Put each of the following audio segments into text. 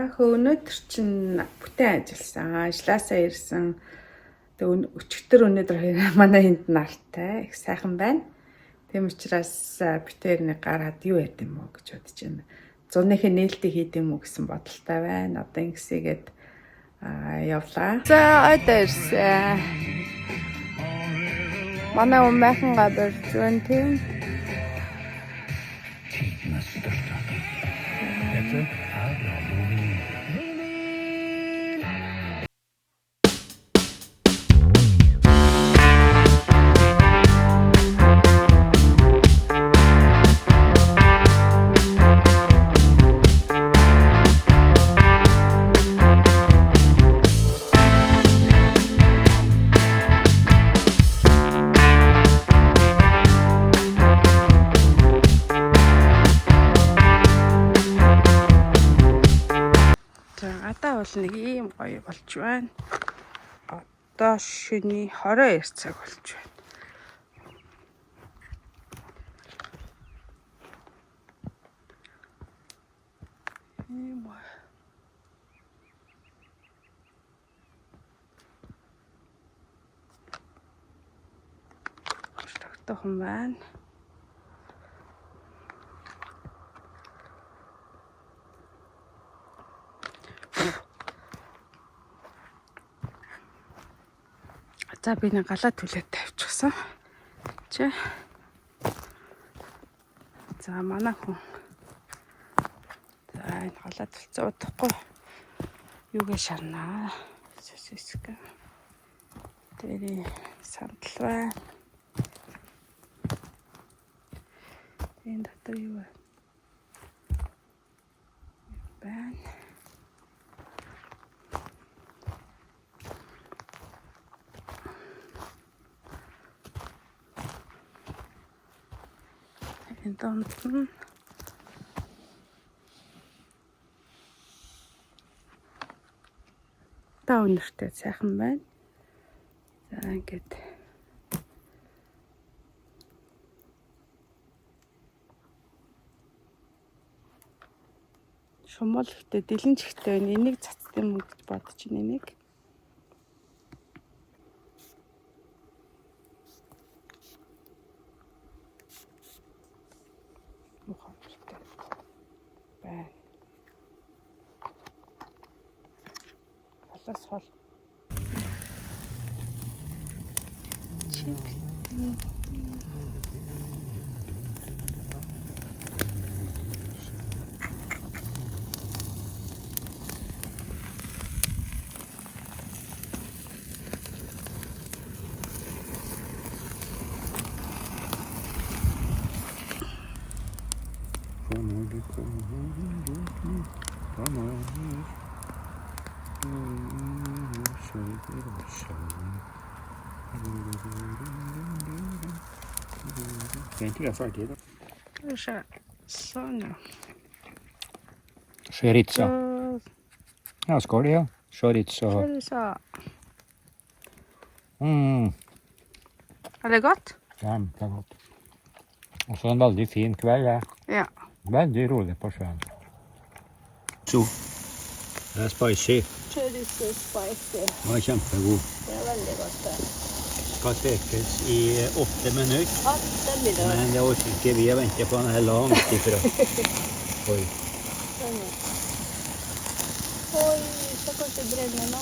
Өнөөдөр чинь бүтээн ажилласан. Ажлаасаа ирсэн. Тэгээ өчигдөр өнөөдөр манай энд нартай их сайхан байна. Тийм учраас битээр нэг гараад юу яд юм уу гэж бодож байна. Зуныхээ нээлтийг хийд юм уу гэсэн бодолтой байна. Одоо ингэсгээд явлаа. За одоо ирсэн. Манай өмнөхөн гадар зүүн тийм. Нэг ийм гоё болж байна. Одоо шөнийн 22 цаг болж байна. Ийм гоё. Тогтохон байна. За би нэг галаа түлээд тавьчихсан. Чи. За манай хүн. За энэ галаа төлцөө удахгүй. Юугээ шарнаа. Сосиска. Тэр сандал байна. Энэ дотор юу байна? Энэ донд нь та өнөртэй сайхан байна. За ингээд шумал ихтэй дэлэн чихтэй байна. Энийг цацд юм гэж бодож байна энийг. Байна. Халаас хол. Chorizo. Ja, skål ja. Chorizo. Er det godt? Ja, det er godt. Og så en veldig fin kveld. Ja. Veldig rolig på sjøen. Så. Det er spicy. Chorizo spicy. Det var kjempegod. Det er veldig godt det. Skal stekes i 8 minutter. 8 minutter. Men det orker ikke vi å vente på den her langt ifra. Oi. Oi, så kanskje det brenner nå.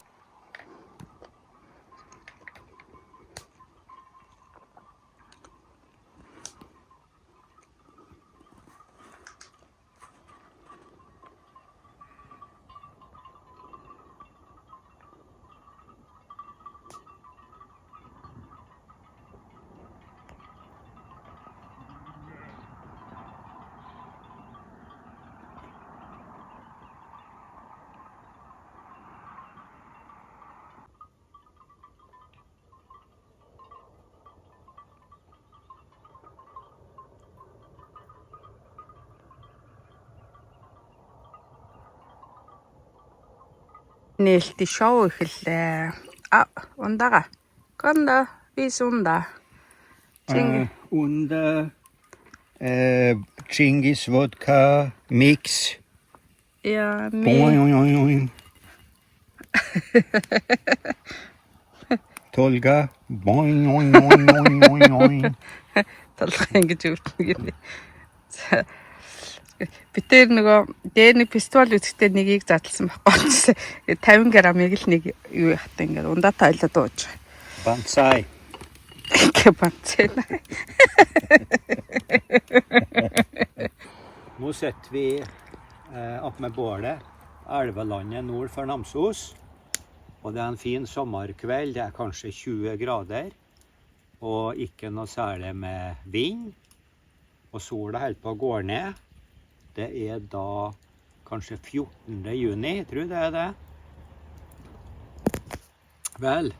Нээлттэй шоу эхэллээ. Ундаага. Конда, вис унда. Unda, Chingis vodka mix. Ями. Boing. Толга. Boing. Толгой ингэж өвдөн гинэ. За бид тэр нөгөө дээр нэг фестивал үзэхдээ нэгийг задлсан байхгүй. 50 грамыг л нэг юу яхад ингээд ундаатай ойлоод ууж байгаа. Banzai. Banzai. Nå sitter vi opp med bålet, Elvelandet nord for Namsos. Og det er en fin sommerkveld, det er kanskje 20 grader. Og ikke noe særlig med vind. Og sola holder på å gå ned. Det er da kanskje 14. juni, jeg tror det er det. Vel,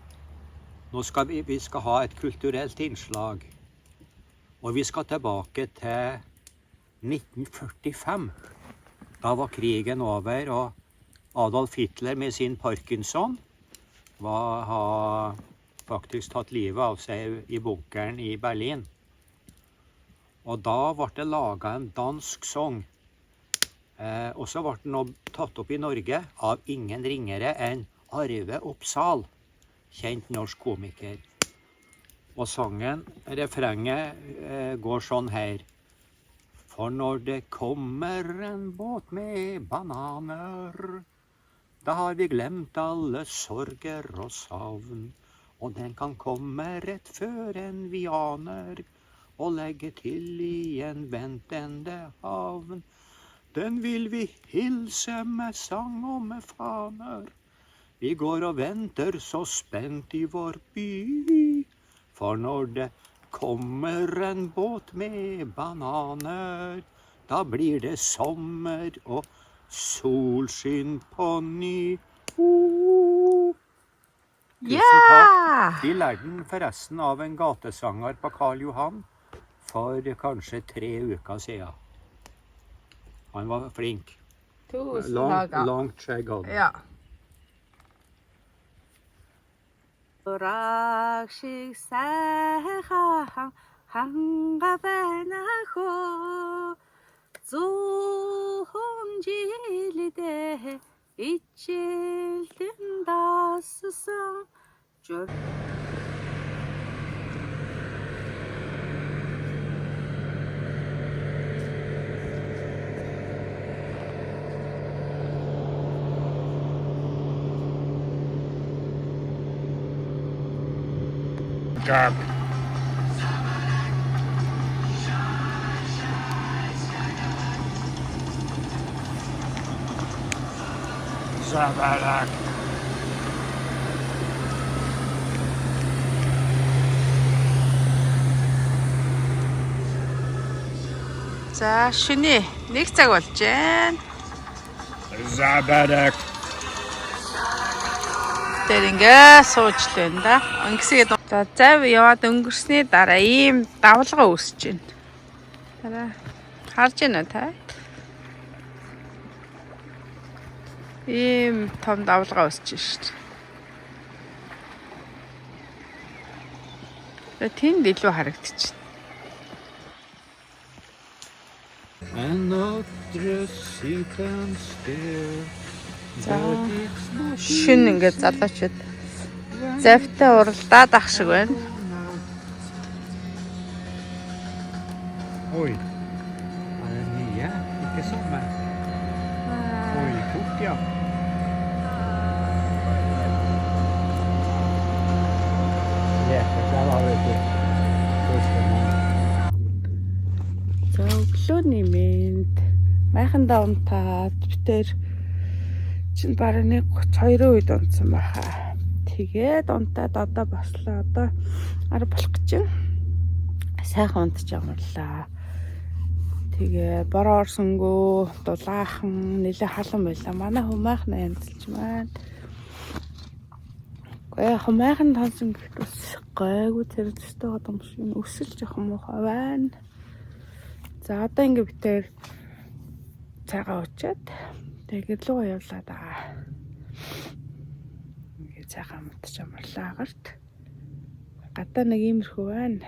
nå skal vi skal ha et kulturelt innslag. Og vi skal tilbake til 1945. Da var krigen over, og Adolf Hitler med sin Parkinson har faktisk tatt livet av seg i bunkeren i Berlin. Og da ble det laget en dansk sang. Og så ble den tatt opp i Norge av ingen ringere enn Arve Oppsal, kjent norsk komiker. Og sangen, refrenget, går sånn her. For når det kommer en båt med bananer, da har vi glemt alle sorger og savn. Og den kan komme rett før en vi aner, og legge til i en ventende havn. Den vil vi hilse med sang og med faner. Vi går og venter så spent i vår by, for når det kommer en båt med bananer, da blir det sommer og solskinn på ny. Tusen takk. Vi lærte den forresten av en gatesanger på Karl Johan for kanskje 3 uker siden. Han var flink. Langt skjegg hadde. Ja. Рагшиг сайхан ханга байна хөө зүүн жилдээ ичээлтэн дассан жор Gab. Zabalak. За шөнэ 1 цаг болж байна. Zabalak. Тэр ингээ сууж л байна да. Ингэсгээд за зав яваад өнгөрсний дараа ийм давлага үүсэж байна. Хараа. Харж байна уу та? Ийм том давлага үүсэж байна шүү дээ. Тэнд илүү харагдчихна. За шин ингээд залуучууд завтай уралдаад ах шиг байна. Oj. Ja, den nya. Ikke sommar. Oj, fort ja. Jättebra vet du. За өглөөний мэнд майхандаа унтаад битэр чинь бараг 1:32 үед унтсан баха. Тэгээд унтаад одоо бослоо. Одоо 10 болох гэж байна. Сайхан унтж амарлаа. Тэгээ бороо орсонгөө дулаахан нэлээ халан байлаа. Манай humaaхан янзлж маань. Гээ humaaхан тансан гэхээс гайгүй тэр төстэй юм шиг өсөлж явах юм уу байна. За одоо ингэ битээр цагаа уучаад тэгээд лугаа явлаа да. Ингээ цагаа мутж амарлаа гарт. Гадаа нэг иймэрхүү байна.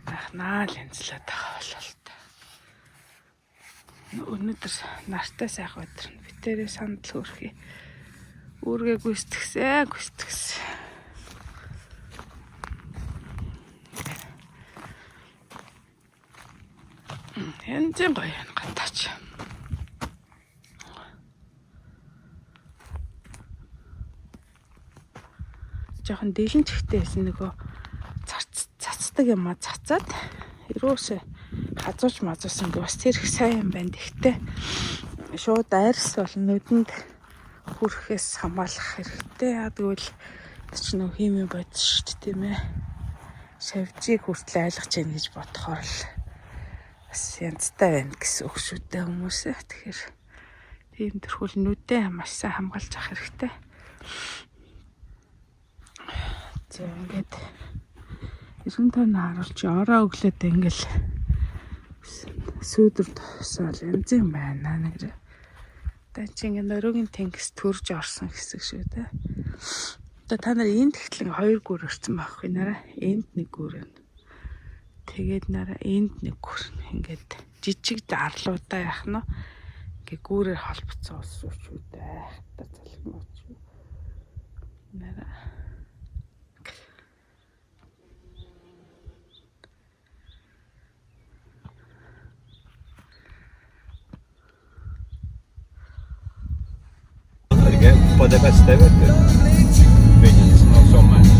Ахнаал янзлаад байгаа болол та. Өнөөдөр нартай сайхан өдөр. Битээрээ сандал хөрхий. Үүргээ гүйцэтгсэн. Янзын гоё гадаач. Жохон дэлэн чихтэй байсан нөгөө цацдаг юм а цацаад ерөөсөө хазууч мазуусан бас тэр их сайн юм байна. Тэгтээ шууд арьс бол нүдэнд хүрэхээс хамгаалах хэрэгтэй. Яг тэгвэл чи нөх хими бодсон шүү дээ тийм ээ. Шавжийг хүртэл айлгаж яах гэж бодохоор л бас янзтай байна гэсэн үг шүү дээ хүмүүсээ. Тэгэхээр тийм төрхөл нүдээ маш сайн хамгаалж авах хэрэгтэй. За ингээд 95 харуулж ороо өглөөд ингээл сүйдэр тосол янз юм байна нэр. Тэ чи ингээд өрөөгийн тэнгис төрж орсон хэсэг шүү дээ. Одоо та нар энд гэхлэн 2 гүр өрцөн байхгүй нараа. Энд 1 гүр байна. Тэгээд нараа энд 1 гүр. Ингээд жижиг дарлуудаа яах нь ингээ гүүрээр холбоцсон ус шүү дээ. Хата залхимооч. Нараа På det bästa vet du. Begynnelsen av sommaren.